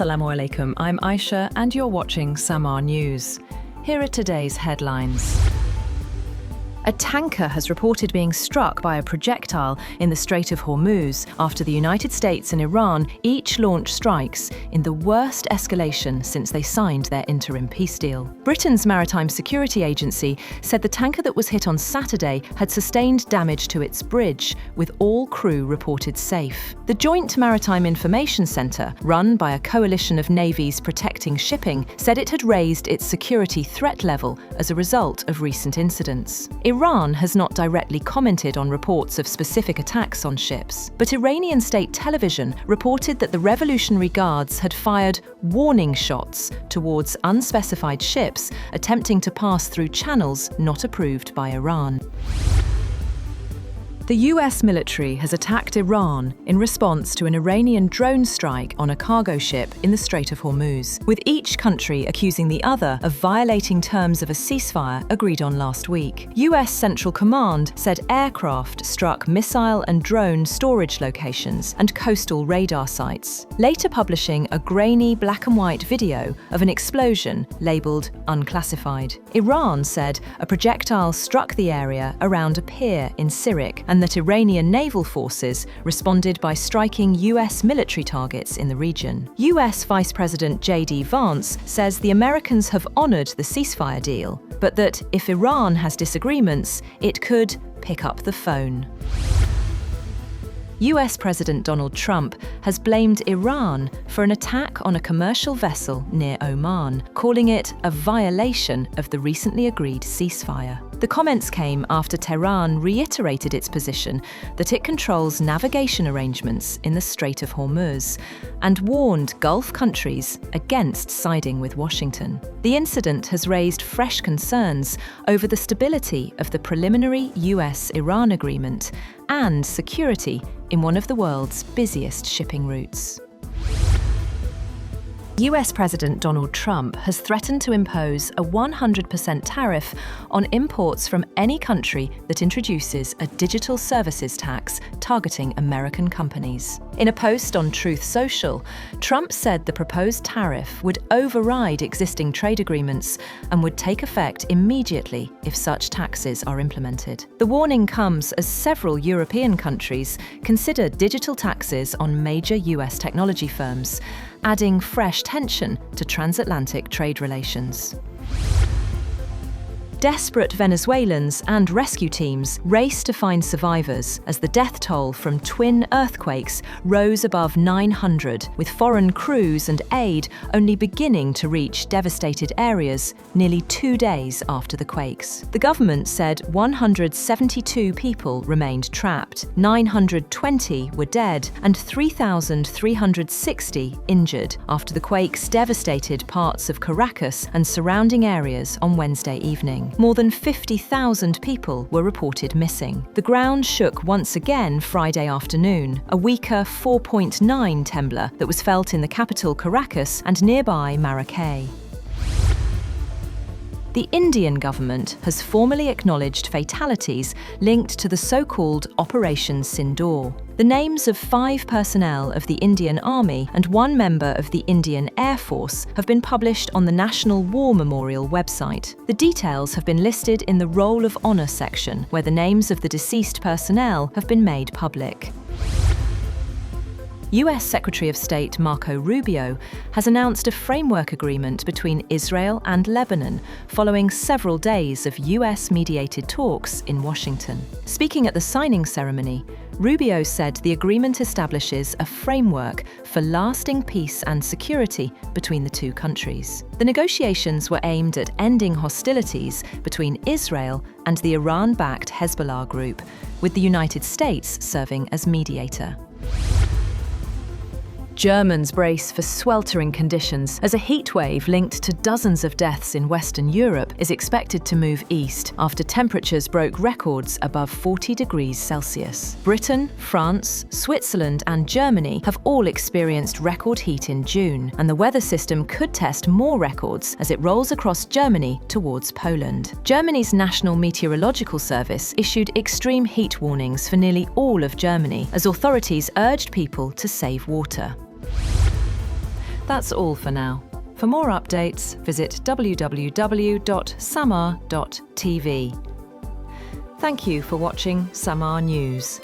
Assalamu alaikum, I'm Aisha and you're watching SAMAA News. Here are today's headlines. A tanker has reported being struck by a projectile in the Strait of Hormuz after the United States and Iran each launched strikes in the worst escalation since they signed their interim peace deal. Britain's Maritime Security Agency said the tanker that was hit on Saturday had sustained damage to its bridge, with all crew reported safe. The Joint Maritime Information Centre, run by a coalition of navies protecting shipping, said it had raised its security threat level as a result of recent incidents. Iran has not directly commented on reports of specific attacks on ships, but Iranian state television reported that the Revolutionary Guards had fired warning shots towards unspecified ships attempting to pass through channels not approved by Iran. The US military has attacked Iran in response to an Iranian drone strike on a cargo ship in the Strait of Hormuz, with each country accusing the other of violating terms of a ceasefire agreed on last week. US Central Command said aircraft struck missile and drone storage locations and coastal radar sites, later publishing a grainy black and white video of an explosion labelled unclassified. Iran said a projectile struck the area around a pier in Sirik and that Iranian naval forces responded by striking US military targets in the region. US Vice President J.D. Vance says the Americans have honoured the ceasefire deal, but that if Iran has disagreements, it could pick up the phone. US President Donald Trump has blamed Iran for an attack on a commercial vessel near Oman, calling it a violation of the recently agreed ceasefire. The comments came after Tehran reiterated its position that it controls navigation arrangements in the Strait of Hormuz and warned Gulf countries against siding with Washington. The incident has raised fresh concerns over the stability of the preliminary US-Iran agreement and security in one of the world's busiest shipping routes. US President Donald Trump has threatened to impose a 100% tariff on imports from any country that introduces a digital services tax targeting American companies. In a post on Truth Social, Trump said the proposed tariff would override existing trade agreements and would take effect immediately if such taxes are implemented. The warning comes as several European countries consider digital taxes on major US technology firms, adding fresh tension to transatlantic trade relations. Desperate Venezuelans and rescue teams race to find survivors as the death toll from twin earthquakes rose above 900, with foreign crews and aid only beginning to reach devastated areas nearly 2 days after the quakes. The government said 172 people remained trapped, 920 were dead, and 3,360 injured after the quakes devastated parts of Caracas and surrounding areas on Wednesday evening. More than 50,000 people were reported missing. The ground shook once again Friday afternoon, a weaker 4.9 tremor that was felt in the capital Caracas and nearby Maracay. The Indian government has formally acknowledged fatalities linked to the so-called Operation Sindoor. The names of 5 personnel of the Indian Army and 1 member of the Indian Air Force have been published on the National War Memorial website. The details have been listed in the Roll of Honour section, where the names of the deceased personnel have been made public. US Secretary of State Marco Rubio has announced a framework agreement between Israel and Lebanon following several days of US-mediated talks in Washington. Speaking at the signing ceremony, Rubio said the agreement establishes a framework for lasting peace and security between the two countries. The negotiations were aimed at ending hostilities between Israel and the Iran-backed Hezbollah group, with the United States serving as mediator. Germans brace for sweltering conditions as a heatwave linked to dozens of deaths in Western Europe is expected to move east after temperatures broke records above 40 degrees Celsius. Britain, France, Switzerland and Germany have all experienced record heat in June, and the weather system could test more records as it rolls across Germany towards Poland. Germany's National Meteorological Service issued extreme heat warnings for nearly all of Germany as authorities urged people to save water. That's all for now. For more updates, visit www.samaa.tv. Thank you for watching SAMAA News.